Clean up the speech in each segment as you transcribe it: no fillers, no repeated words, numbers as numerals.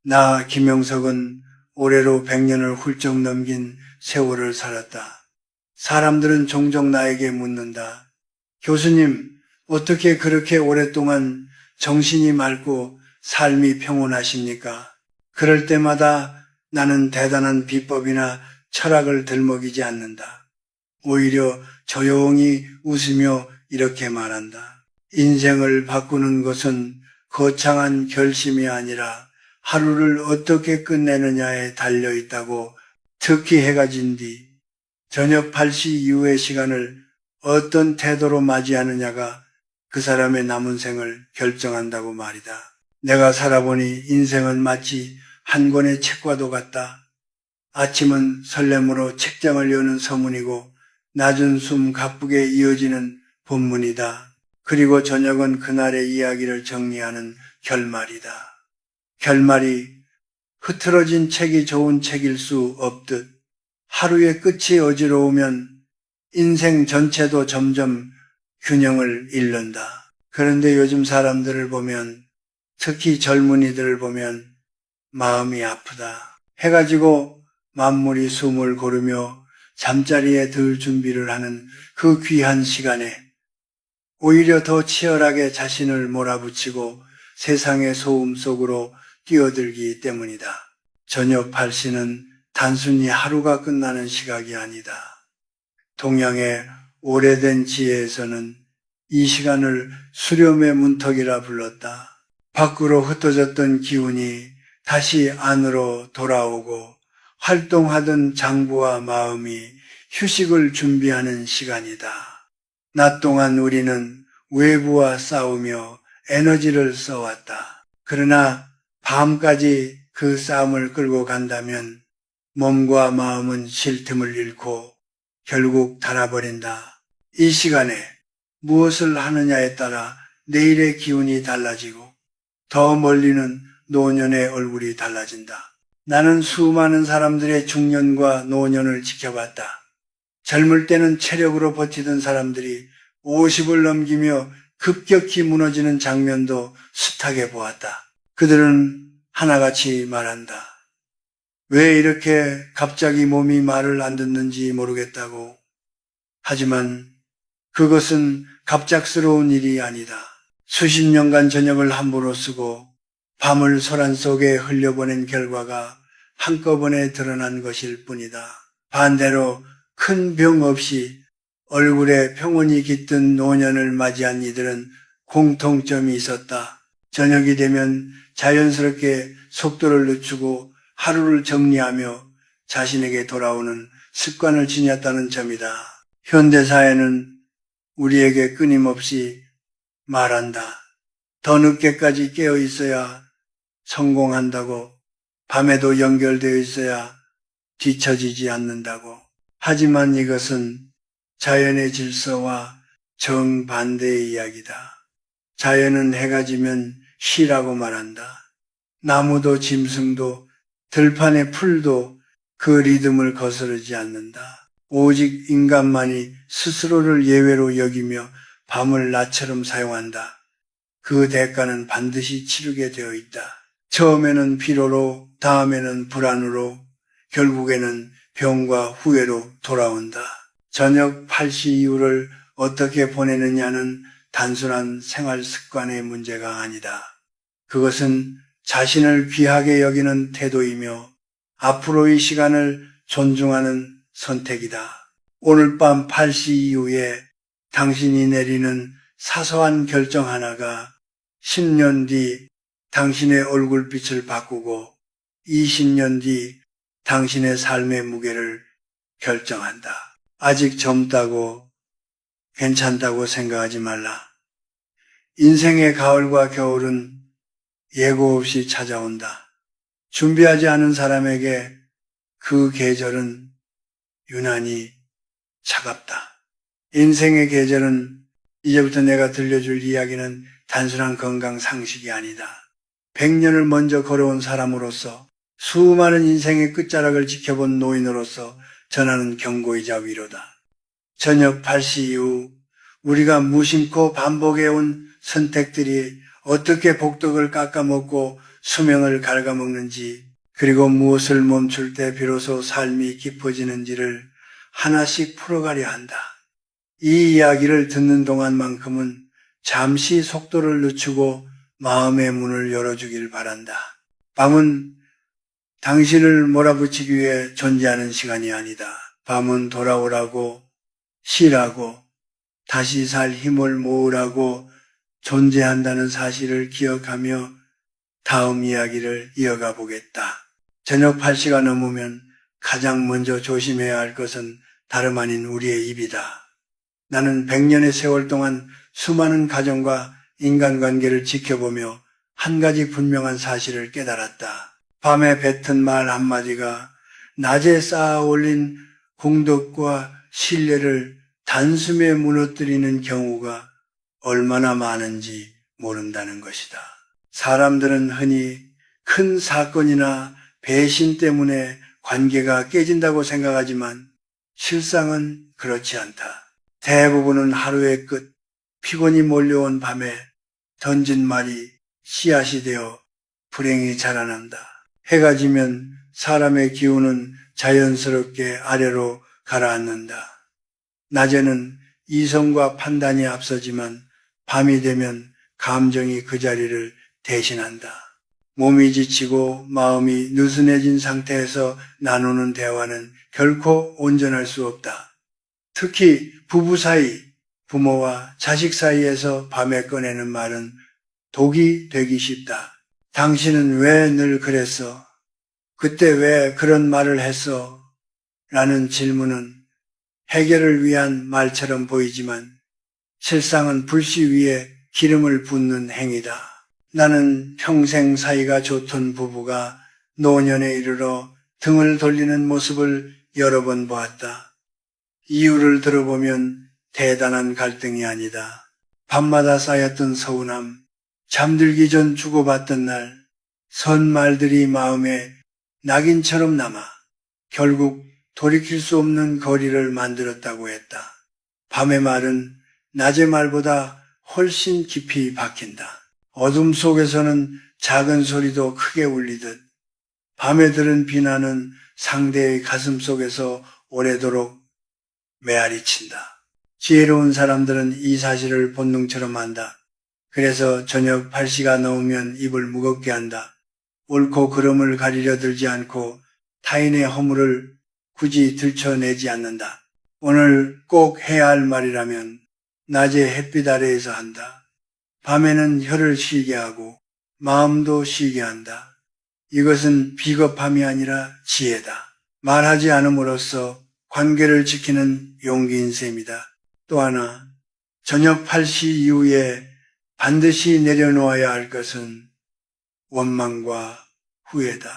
나 김영석은 올해로 100년을 훌쩍 넘긴 세월을 살았다. 사람들은 종종 나에게 묻는다. 교수님, 어떻게 그렇게 오랫동안 정신이 맑고 삶이 평온하십니까? 그럴 때마다 나는 대단한 비법이나 철학을 들먹이지 않는다. 오히려 조용히 웃으며 이렇게 말한다. 인생을 바꾸는 것은 거창한 결심이 아니라 하루를 어떻게 끝내느냐에 달려있다고. 특히 해가 진 뒤 저녁 8시 이후의 시간을 어떤 태도로 맞이하느냐가 그 사람의 남은 생을 결정한다고 말이다. 내가 살아보니 인생은 마치 한 권의 책과도 같다. 아침은 설렘으로 책장을 여는 서문이고 낮은 숨 가쁘게 이어지는 본문이다. 그리고 저녁은 그날의 이야기를 정리하는 결말이다. 결말이 흐트러진 책이 좋은 책일 수 없듯 하루의 끝이 어지러우면 인생 전체도 점점 균형을 잃는다. 그런데 요즘 사람들을 보면, 특히 젊은이들을 보면 마음이 아프다. 해가 지고 만물이 숨을 고르며 잠자리에 들 준비를 하는 그 귀한 시간에 오히려 더 치열하게 자신을 몰아붙이고 세상의 소음 속으로 뛰어들기 때문이다. 저녁 8시는 단순히 하루가 끝나는 시각이 아니다. 동양의 오래된 지혜에서는 이 시간을 수렴의 문턱이라 불렀다. 밖으로 흩어졌던 기운이 다시 안으로 돌아오고 활동하던 장부와 마음이 휴식을 준비하는 시간이다. 낮 동안 우리는 외부와 싸우며 에너지를 써왔다. 그러나 밤까지 그 싸움을 끌고 간다면 몸과 마음은 쉴 틈을 잃고 결국 닳아버린다. 이 시간에 무엇을 하느냐에 따라 내일의 기운이 달라지고 더 멀리는 노년의 얼굴이 달라진다. 나는 수많은 사람들의 중년과 노년을 지켜봤다. 젊을 때는 체력으로 버티던 사람들이 50을 넘기며 급격히 무너지는 장면도 숱하게 보았다. 그들은 하나같이 말한다. 왜 이렇게 갑자기 몸이 말을 안 듣는지 모르겠다고. 하지만 그것은 갑작스러운 일이 아니다. 수십 년간 저녁을 함부로 쓰고 밤을 소란 속에 흘려보낸 결과가 한꺼번에 드러난 것일 뿐이다. 반대로 큰 병 없이 얼굴에 평온이 깃든 노년을 맞이한 이들은 공통점이 있었다. 저녁이 되면 자연스럽게 속도를 늦추고 하루를 정리하며 자신에게 돌아오는 습관을 지녔다는 점이다. 현대사회는 우리에게 끊임없이 말한다. 더 늦게까지 깨어 있어야 성공한다고, 밤에도 연결되어 있어야 뒤처지지 않는다고. 하지만 이것은 자연의 질서와 정반대의 이야기다. 자연은 해가 지면 쉬라고 말한다. 나무도 짐승도 들판의 풀도 그 리듬을 거스르지 않는다. 오직 인간만이 스스로를 예외로 여기며 밤을 낮처럼 사용한다. 그 대가는 반드시 치르게 되어 있다. 처음에는 피로로, 다음에는 불안으로, 결국에는 병과 후회로 돌아온다. 저녁 8시 이후를 어떻게 보내느냐는 단순한 생활 습관의 문제가 아니다. 그것은 자신을 귀하게 여기는 태도이며 앞으로의 시간을 존중하는 선택이다. 오늘 밤 8시 이후에 당신이 내리는 사소한 결정 하나가 10년 뒤 당신의 얼굴빛을 바꾸고 20년 뒤 당신의 삶의 무게를 결정한다. 아직 젊다고 괜찮다고 생각하지 말라. 인생의 가을과 겨울은 예고 없이 찾아온다. 준비하지 않은 사람에게 그 계절은 유난히 차갑다. 인생의 계절은 이제부터 내가 들려줄 이야기는 단순한 건강 상식이 아니다. 100년을 먼저 걸어온 사람으로서 수많은 인생의 끝자락을 지켜본 노인으로서 전하는 경고이자 위로다. 저녁 8시 이후 우리가 무심코 반복해온 선택들이 어떻게 복덕을 깎아먹고 수명을 갉아먹는지, 그리고 무엇을 멈출 때 비로소 삶이 깊어지는지를 하나씩 풀어가려 한다. 이 이야기를 듣는 동안만큼은 잠시 속도를 늦추고 마음의 문을 열어주길 바란다. 밤은 당신을 몰아붙이기 위해 존재하는 시간이 아니다. 밤은 돌아오라고, 쉬라고, 다시 살 힘을 모으라고 존재한다는 사실을 기억하며 다음 이야기를 이어가 보겠다. 저녁 8시가 넘으면 가장 먼저 조심해야 할 것은 다름 아닌 우리의 입이다. 나는 100년의 세월 동안 수많은 가정과 인간관계를 지켜보며 한 가지 분명한 사실을 깨달았다. 밤에 뱉은 말 한마디가 낮에 쌓아 올린 공덕과 신뢰를 단숨에 무너뜨리는 경우가 얼마나 많은지 모른다는 것이다. 사람들은 흔히 큰 사건이나 배신 때문에 관계가 깨진다고 생각하지만 실상은 그렇지 않다. 대부분은 하루의 끝, 피곤이 몰려온 밤에 던진 말이 씨앗이 되어 불행이 자라난다. 해가 지면 사람의 기운은 자연스럽게 아래로 가라앉는다. 낮에는 이성과 판단이 앞서지만 밤이 되면 감정이 그 자리를 대신한다. 몸이 지치고 마음이 느슨해진 상태에서 나누는 대화는 결코 온전할 수 없다. 특히 부부 사이, 부모와 자식 사이에서 밤에 꺼내는 말은 독이 되기 쉽다. 당신은 왜 늘 그랬어? 그때 왜 그런 말을 했어? 라는 질문은 해결을 위한 말처럼 보이지만 실상은 불씨 위에 기름을 붓는 행위다. 나는 평생 사이가 좋던 부부가 노년에 이르러 등을 돌리는 모습을 여러 번 보았다. 이유를 들어보면 대단한 갈등이 아니다. 밤마다 쌓였던 서운함, 잠들기 전 주고받던 날, 선말들이 마음에 낙인처럼 남아 결국 돌이킬 수 없는 거리를 만들었다고 했다. 밤의 말은 낮의 말보다 훨씬 깊이 박힌다. 어둠 속에서는 작은 소리도 크게 울리듯 밤에 들은 비난은 상대의 가슴 속에서 오래도록 메아리친다. 지혜로운 사람들은 이 사실을 본능처럼 안다. 그래서 저녁 8시가 넘으면 입을 무겁게 한다. 옳고 그름을 가리려 들지 않고 타인의 허물을 굳이 들춰내지 않는다. 오늘 꼭 해야 할 말이라면 낮에 햇빛 아래에서 한다. 밤에는 혀를 쉬게 하고 마음도 쉬게 한다. 이것은 비겁함이 아니라 지혜다. 말하지 않음으로써 관계를 지키는 용기인 셈이다. 또 하나, 저녁 8시 이후에 반드시 내려놓아야 할 것은 원망과 후회다.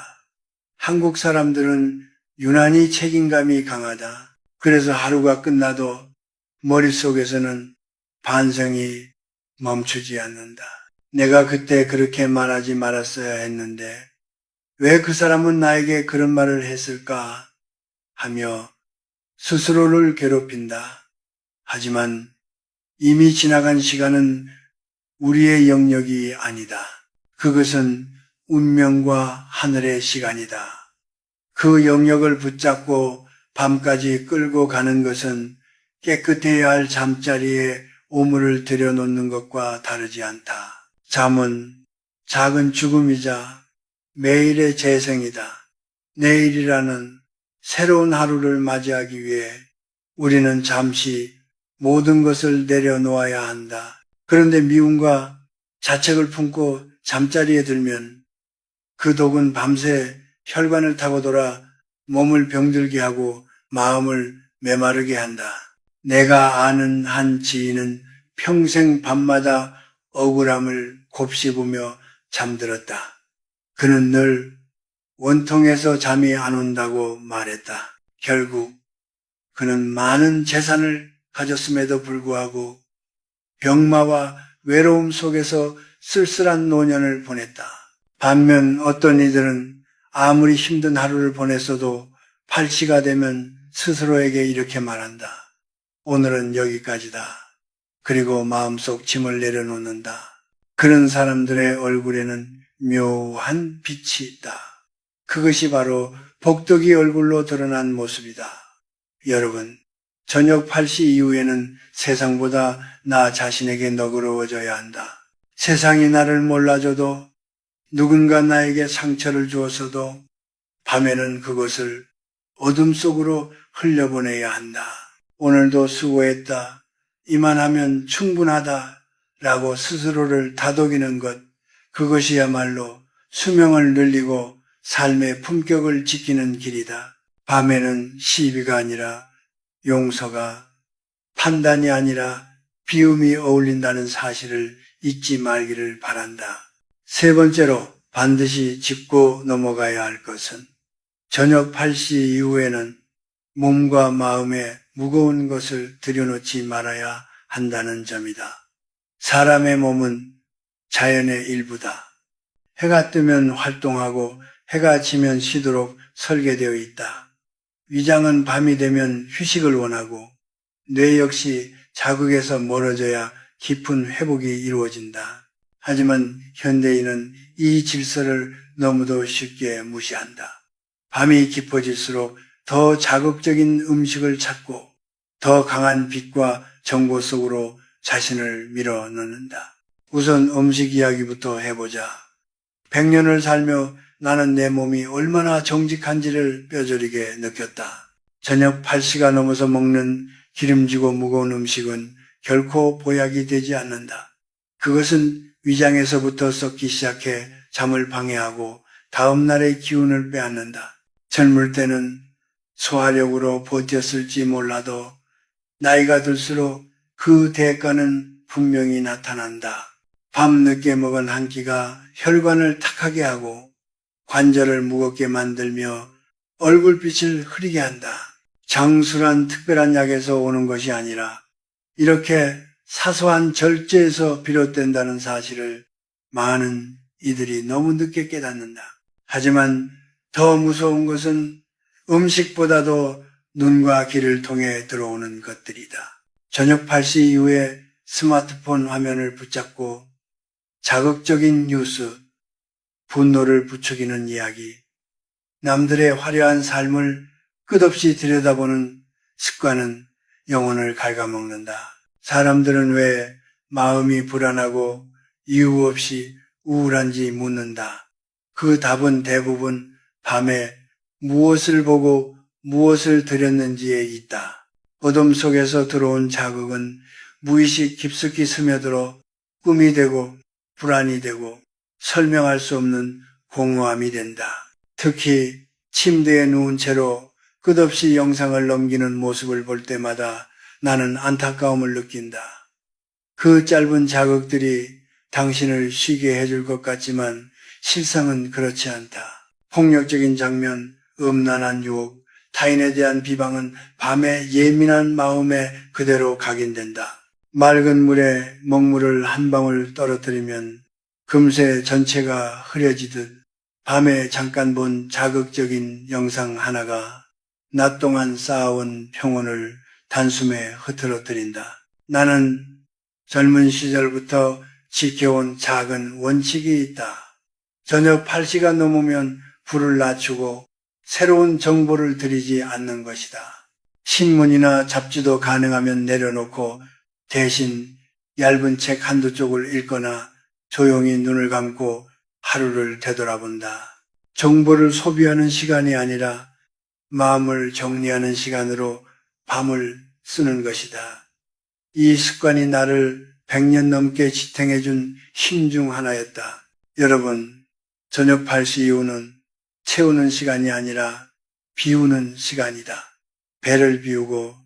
한국 사람들은 유난히 책임감이 강하다. 그래서 하루가 끝나도 머릿속에서는 반성이 멈추지 않는다. 내가 그때 그렇게 말하지 말았어야 했는데 왜 그 사람은 나에게 그런 말을 했을까 하며 스스로를 괴롭힌다. 하지만 이미 지나간 시간은 우리의 영역이 아니다. 그것은 운명과 하늘의 시간이다. 그 영역을 붙잡고 밤까지 끌고 가는 것은 깨끗해야 할 잠자리에 오물을 들여놓는 것과 다르지 않다. 잠은 작은 죽음이자 매일의 재생이다. 내일이라는 새로운 하루를 맞이하기 위해 우리는 잠시 모든 것을 내려놓아야 한다. 그런데 미움과 자책을 품고 잠자리에 들면 그 독은 밤새 혈관을 타고 돌아 몸을 병들게 하고 마음을 메마르게 한다. 내가 아는 한 지인은 평생 밤마다 억울함을 곱씹으며 잠들었다. 그는 늘 원통해서 잠이 안 온다고 말했다. 결국 그는 많은 재산을 가졌음에도 불구하고 병마와 외로움 속에서 쓸쓸한 노년을 보냈다. 반면 어떤 이들은 아무리 힘든 하루를 보냈어도 8시가 되면 스스로에게 이렇게 말한다. 오늘은 여기까지다. 그리고 마음속 짐을 내려놓는다. 그런 사람들의 얼굴에는 묘한 빛이 있다. 그것이 바로 복덕이 얼굴로 드러난 모습이다. 여러분, 저녁 8시 이후에는 세상보다 나 자신에게 너그러워져야 한다. 세상이 나를 몰라줘도 누군가 나에게 상처를 주었어도 밤에는 그것을 어둠 속으로 흘려보내야 한다. 오늘도 수고했다. 이만하면 충분하다. 라고 스스로를 다독이는 것, 그것이야말로 수명을 늘리고 삶의 품격을 지키는 길이다. 밤에는 시비가 아니라 용서가, 판단이 아니라 비움이 어울린다는 사실을 잊지 말기를 바란다. 세 번째로 반드시 짚고 넘어가야 할 것은 저녁 8시 이후에는 몸과 마음에 무거운 것을 들여놓지 말아야 한다는 점이다. 사람의 몸은 자연의 일부다. 해가 뜨면 활동하고 해가 지면 쉬도록 설계되어 있다. 위장은 밤이 되면 휴식을 원하고 뇌 역시 자극에서 멀어져야 깊은 회복이 이루어진다. 하지만 현대인은 이 질서를 너무도 쉽게 무시한다. 밤이 깊어질수록 더 자극적인 음식을 찾고 더 강한 빛과 정보 속으로 자신을 밀어넣는다. 우선 음식 이야기부터 해보자. 100년을 살며 나는 내 몸이 얼마나 정직한지를 뼈저리게 느꼈다. 저녁 8시가 넘어서 먹는 기름지고 무거운 음식은 결코 보약이 되지 않는다. 그것은 위장에서부터 썩기 시작해 잠을 방해하고 다음 날의 기운을 빼앗는다. 젊을 때는 소화력으로 버텼을지 몰라도 나이가 들수록 그 대가는 분명히 나타난다. 밤늦게 먹은 한 끼가 혈관을 탁하게 하고 관절을 무겁게 만들며 얼굴빛을 흐리게 한다. 장술한 특별한 약에서 오는 것이 아니라 이렇게 사소한 절제에서 비롯된다는 사실을 많은 이들이 너무 늦게 깨닫는다. 하지만 더 무서운 것은 음식보다도 눈과 귀를 통해 들어오는 것들이다. 저녁 8시 이후에 스마트폰 화면을 붙잡고 자극적인 뉴스, 분노를 부추기는 이야기, 남들의 화려한 삶을 끝없이 들여다보는 습관은 영혼을 갉아먹는다. 사람들은 왜 마음이 불안하고 이유 없이 우울한지 묻는다. 그 답은 대부분 밤에 무엇을 보고 무엇을 들였는지에 있다. 어둠 속에서 들어온 자극은 무의식 깊숙이 스며들어 꿈이 되고 불안이 되고 설명할 수 없는 공허함이 된다. 특히 침대에 누운 채로 끝없이 영상을 넘기는 모습을 볼 때마다 나는 안타까움을 느낀다. 그 짧은 자극들이 당신을 쉬게 해줄 것 같지만 실상은 그렇지 않다. 폭력적인 장면, 음란한 유혹, 타인에 대한 비방은 밤의 예민한 마음에 그대로 각인된다. 맑은 물에 먹물을 한 방울 떨어뜨리면 금세 전체가 흐려지듯 밤에 잠깐 본 자극적인 영상 하나가 낮 동안 쌓아온 평온을 단숨에 흐트러뜨린다. 나는 젊은 시절부터 지켜온 작은 원칙이 있다. 저녁 8시가 넘으면 불을 낮추고 새로운 정보를 들이지 않는 것이다. 신문이나 잡지도 가능하면 내려놓고 대신 얇은 책 한두 쪽을 읽거나 조용히 눈을 감고 하루를 되돌아본다. 정보를 소비하는 시간이 아니라 마음을 정리하는 시간으로 밤을 쓰는 것이다. 이 습관이 나를 100년 넘게 지탱해준 힘 중 하나였다. 여러분, 저녁 8시 이후는 채우는 시간이 아니라 비우는 시간이다. 배를 비우고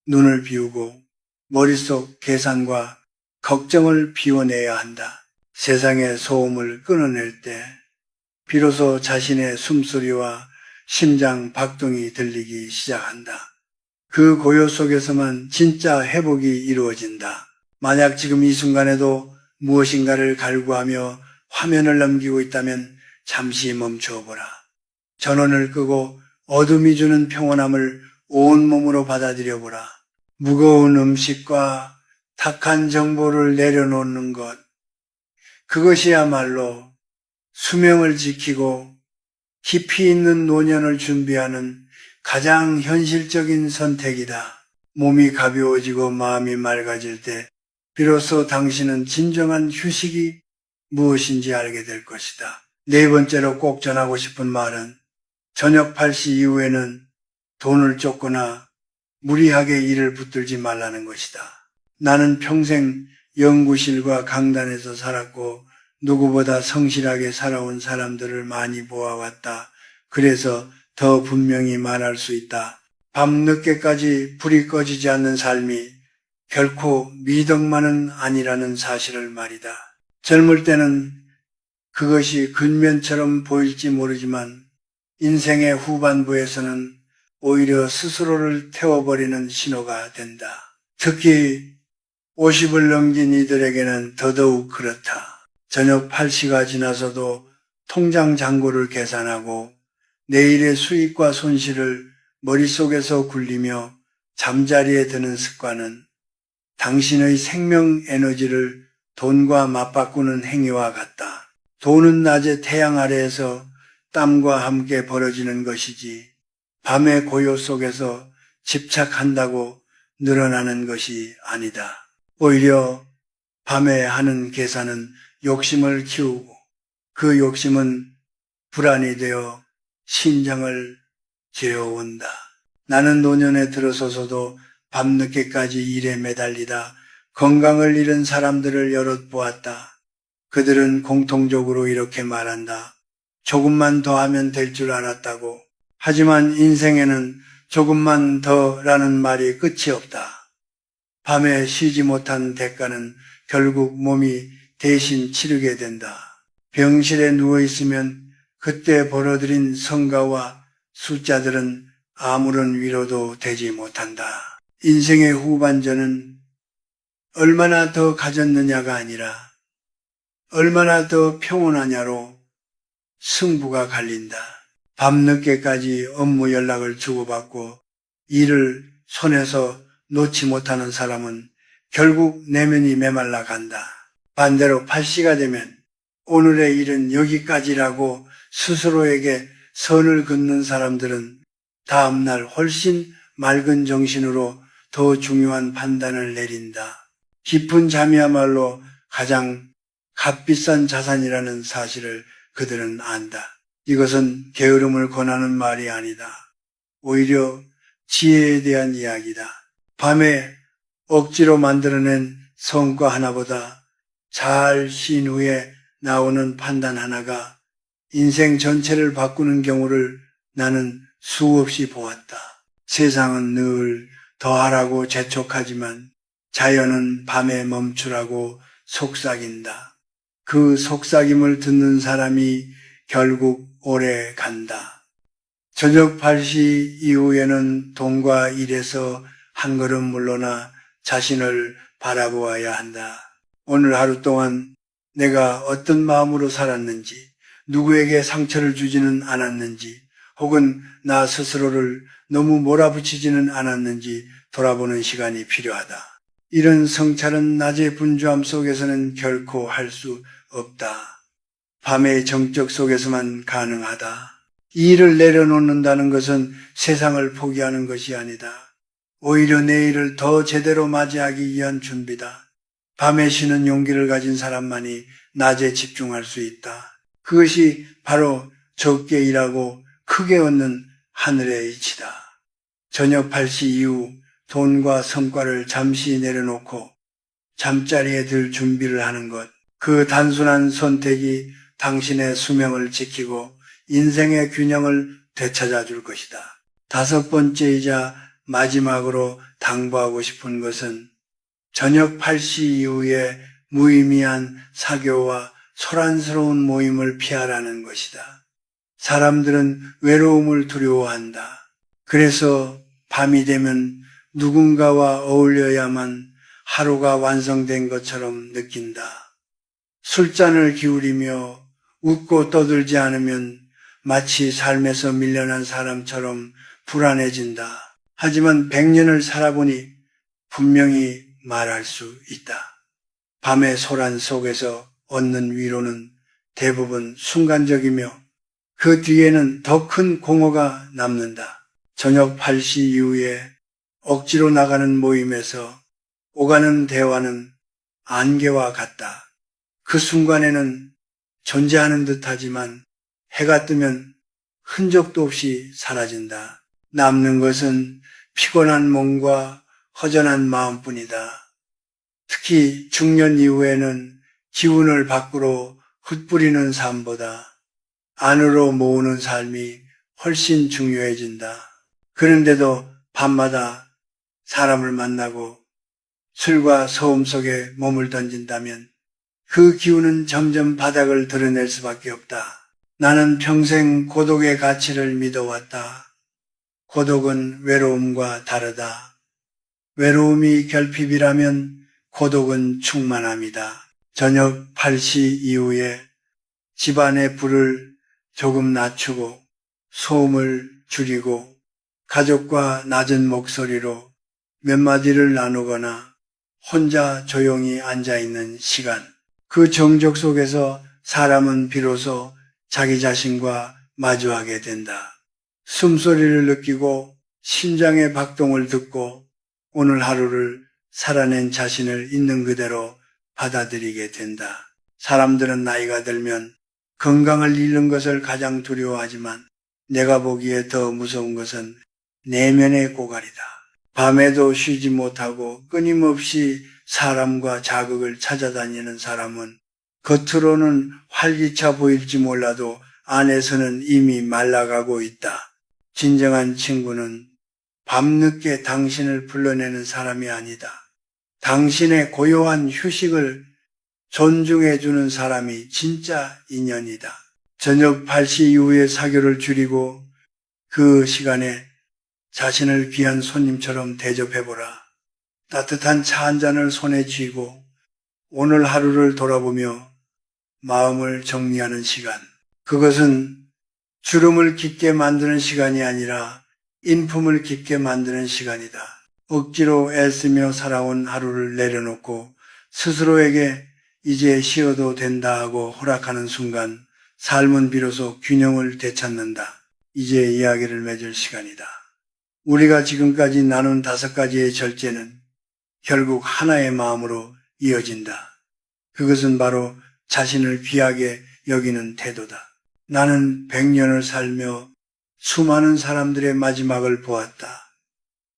눈을 비우고 머릿속 계산과 걱정을 비워내야 한다. 세상의 소음을 끊어낼 때 비로소 자신의 숨소리와 심장 박동이 들리기 시작한다. 그 고요 속에서만 진짜 회복이 이루어진다. 만약 지금 이 순간에도 무엇인가를 갈구하며 화면을 넘기고 있다면 잠시 멈춰보라. 전원을 끄고 어둠이 주는 평온함을 온몸으로 받아들여보라. 무거운 음식과 탁한 정보를 내려놓는 것, 그것이야말로 수명을 지키고 깊이 있는 노년을 준비하는 가장 현실적인 선택이다. 몸이 가벼워지고 마음이 맑아질 때 비로소 당신은 진정한 휴식이 무엇인지 알게 될 것이다. 네 번째로 꼭 전하고 싶은 말은 저녁 8시 이후에는 돈을 쫓거나 무리하게 일을 붙들지 말라는 것이다. 나는 평생 연구실과 강단에서 살았고 누구보다 성실하게 살아온 사람들을 많이 보아왔다. 그래서 더 분명히 말할 수 있다. 밤늦게까지 불이 꺼지지 않는 삶이 결코 미덕만은 아니라는 사실을 말이다. 젊을 때는 그것이 근면처럼 보일지 모르지만 인생의 후반부에서는 오히려 스스로를 태워버리는 신호가 된다. 특히 50을 넘긴 이들에게는 더더욱 그렇다. 저녁 8시가 지나서도 통장 잔고를 계산하고 내일의 수익과 손실을 머릿속에서 굴리며 잠자리에 드는 습관은 당신의 생명 에너지를 돈과 맞바꾸는 행위와 같다. 돈은 낮에 태양 아래에서 땀과 함께 벌어지는 것이지 밤의 고요 속에서 집착한다고 늘어나는 것이 아니다. 오히려 밤에 하는 계산은 욕심을 키우고 그 욕심은 불안이 되어 심장을 지려온다. 나는 노년에 들어서서도 밤늦게까지 일에 매달리다 건강을 잃은 사람들을 여럿 보았다. 그들은 공통적으로 이렇게 말한다. 조금만 더 하면 될 줄 알았다고. 하지만 인생에는 조금만 더라는 말이 끝이 없다. 밤에 쉬지 못한 대가는 결국 몸이 대신 치르게 된다. 병실에 누워있으면 그때 벌어들인 성과와 숫자들은 아무런 위로도 되지 못한다. 인생의 후반전은 얼마나 더 가졌느냐가 아니라 얼마나 더 평온하냐로 승부가 갈린다. 밤늦게까지 업무 연락을 주고받고 일을 손에서 놓지 못하는 사람은 결국 내면이 메말라 간다. 반대로 8시가 되면 오늘의 일은 여기까지라고 스스로에게 선을 긋는 사람들은 다음날 훨씬 맑은 정신으로 더 중요한 판단을 내린다. 깊은 잠이야말로 가장 값비싼 자산이라는 사실을 그들은 안다. 이것은 게으름을 권하는 말이 아니다. 오히려 지혜에 대한 이야기다. 밤에 억지로 만들어낸 성과 하나보다 잘 쉰 후에 나오는 판단 하나가 인생 전체를 바꾸는 경우를 나는 수없이 보았다. 세상은 늘 더하라고 재촉하지만 자연은 밤에 멈추라고 속삭인다. 그 속삭임을 듣는 사람이 결국 오래 간다. 저녁 8시 이후에는 돈과 일에서 한 걸음 물러나 자신을 바라보아야 한다. 오늘 하루 동안 내가 어떤 마음으로 살았는지, 누구에게 상처를 주지는 않았는지, 혹은 나 스스로를 너무 몰아붙이지는 않았는지 돌아보는 시간이 필요하다. 이런 성찰은 낮의 분주함 속에서는 결코 할 수 없다. 밤의 정적 속에서만 가능하다. 이 일을 내려놓는다는 것은 세상을 포기하는 것이 아니다. 오히려 내일을 더 제대로 맞이하기 위한 준비다. 밤에 쉬는 용기를 가진 사람만이 낮에 집중할 수 있다. 그것이 바로 적게 일하고 크게 얻는 하늘의 이치다. 저녁 8시 이후 돈과 성과를 잠시 내려놓고 잠자리에 들 준비를 하는 것, 그 단순한 선택이 당신의 수명을 지키고 인생의 균형을 되찾아 줄 것이다. 다섯 번째이자 마지막으로 당부하고 싶은 것은 저녁 8시 이후에 무의미한 사교와 소란스러운 모임을 피하라는 것이다. 사람들은 외로움을 두려워한다. 그래서 밤이 되면 누군가와 어울려야만 하루가 완성된 것처럼 느낀다. 술잔을 기울이며 웃고 떠들지 않으면 마치 삶에서 밀려난 사람처럼 불안해진다. 하지만 100년을 살아보니 분명히 말할 수 있다. 밤의 소란 속에서 얻는 위로는 대부분 순간적이며 그 뒤에는 더 큰 공허가 남는다. 저녁 8시 이후에 억지로 나가는 모임에서 오가는 대화는 안개와 같다. 그 순간에는 존재하는 듯하지만 해가 뜨면 흔적도 없이 사라진다. 남는 것은 피곤한 몸과 허전한 마음뿐이다. 특히 중년 이후에는 기운을 밖으로 흩뿌리는 삶보다 안으로 모으는 삶이 훨씬 중요해진다. 그런데도 밤마다 사람을 만나고 술과 소음 속에 몸을 던진다면 그 기운은 점점 바닥을 드러낼 수밖에 없다. 나는 평생 고독의 가치를 믿어왔다. 고독은 외로움과 다르다. 외로움이 결핍이라면 고독은 충만함이다. 저녁 8시 이후에 집안의 불을 조금 낮추고 소음을 줄이고 가족과 낮은 목소리로 몇 마디를 나누거나 혼자 조용히 앉아있는 시간. 그 정적 속에서 사람은 비로소 자기 자신과 마주하게 된다. 숨소리를 느끼고 심장의 박동을 듣고 오늘 하루를 살아낸 자신을 있는 그대로 받아들이게 된다. 사람들은 나이가 들면 건강을 잃는 것을 가장 두려워하지만 내가 보기에 더 무서운 것은 내면의 고갈이다. 밤에도 쉬지 못하고 끊임없이 사람과 자극을 찾아다니는 사람은 겉으로는 활기차 보일지 몰라도 안에서는 이미 말라가고 있다. 진정한 친구는 밤늦게 당신을 불러내는 사람이 아니다. 당신의 고요한 휴식을 존중해주는 사람이 진짜 인연이다. 저녁 8시 이후에 사교를 줄이고 그 시간에 자신을 귀한 손님처럼 대접해보라. 따뜻한 차 한 잔을 손에 쥐고 오늘 하루를 돌아보며 마음을 정리하는 시간. 그것은 주름을 깊게 만드는 시간이 아니라 인품을 깊게 만드는 시간이다. 억지로 애쓰며 살아온 하루를 내려놓고 스스로에게 이제 쉬어도 된다 하고 허락하는 순간 삶은 비로소 균형을 되찾는다. 이제 이야기를 맺을 시간이다. 우리가 지금까지 나눈 5가지의 절제는 결국 하나의 마음으로 이어진다. 그것은 바로 자신을 귀하게 여기는 태도다. 나는 100년을 살며 수많은 사람들의 마지막을 보았다.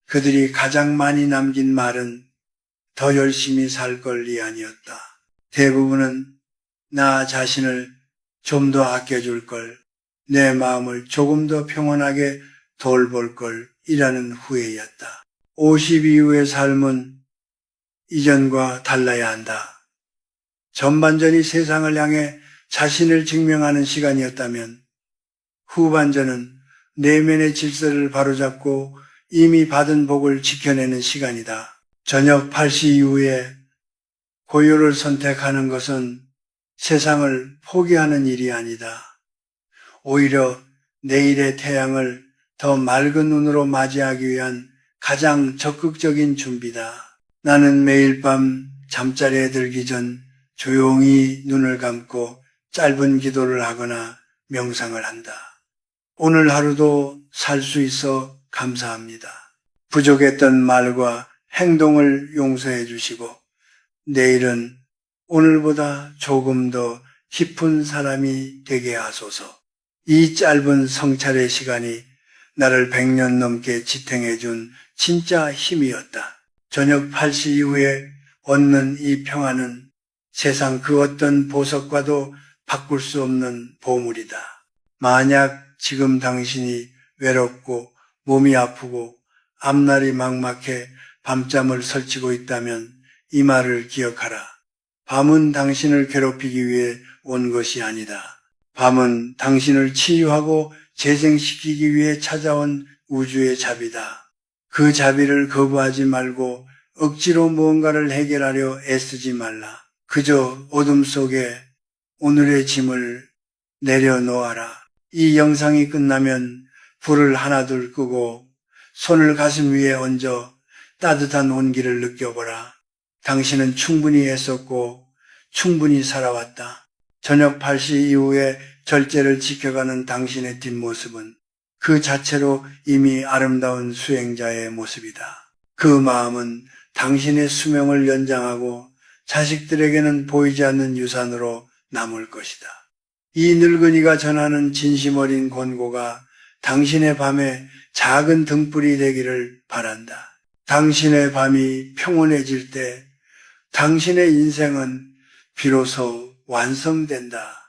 그들이 가장 많이 남긴 말은 더 열심히 살 걸이 아니었다. 대부분은 나 자신을 좀 더 아껴줄 걸, 내 마음을 조금 더 평온하게 돌볼 걸 이라는 후회였다. 50 이후의 삶은 이전과 달라야 한다. 전반전이 세상을 향해 자신을 증명하는 시간이었다면 후반전은 내면의 질서를 바로잡고 이미 받은 복을 지켜내는 시간이다. 저녁 8시 이후에 고요를 선택하는 것은 세상을 포기하는 일이 아니다. 오히려 내일의 태양을 더 맑은 눈으로 맞이하기 위한 가장 적극적인 준비다. 나는 매일 밤 잠자리에 들기 전 조용히 눈을 감고 짧은 기도를 하거나 명상을 한다. 오늘 하루도 살 수 있어 감사합니다. 부족했던 말과 행동을 용서해 주시고 내일은 오늘보다 조금 더 깊은 사람이 되게 하소서. 이 짧은 성찰의 시간이 나를 100년 넘게 지탱해 준 진짜 힘이었다. 저녁 8시 이후에 얻는 이 평안은 세상 그 어떤 보석과도 바꿀 수 없는 보물이다. 만약 지금 당신이 외롭고 몸이 아프고 앞날이 막막해 밤잠을 설치고 있다면 이 말을 기억하라. 밤은 당신을 괴롭히기 위해 온 것이 아니다. 밤은 당신을 치유하고 재생시키기 위해 찾아온 우주의 자비다. 그 자비를 거부하지 말고 억지로 무언가를 해결하려 애쓰지 말라. 그저 어둠 속에 오늘의 짐을 내려놓아라. 이 영상이 끝나면 불을 하나둘 끄고 손을 가슴 위에 얹어 따뜻한 온기를 느껴보라. 당신은 충분히 애썼고 충분히 살아왔다. 저녁 8시 이후에 절제를 지켜가는 당신의 뒷모습은 그 자체로 이미 아름다운 수행자의 모습이다. 그 마음은 당신의 수명을 연장하고 자식들에게는 보이지 않는 유산으로 남을 것이다. 이 늙은이가 전하는 진심 어린 권고가 당신의 밤에 작은 등불이 되기를 바란다. 당신의 밤이 평온해질 때 당신의 인생은 비로소 완성된다.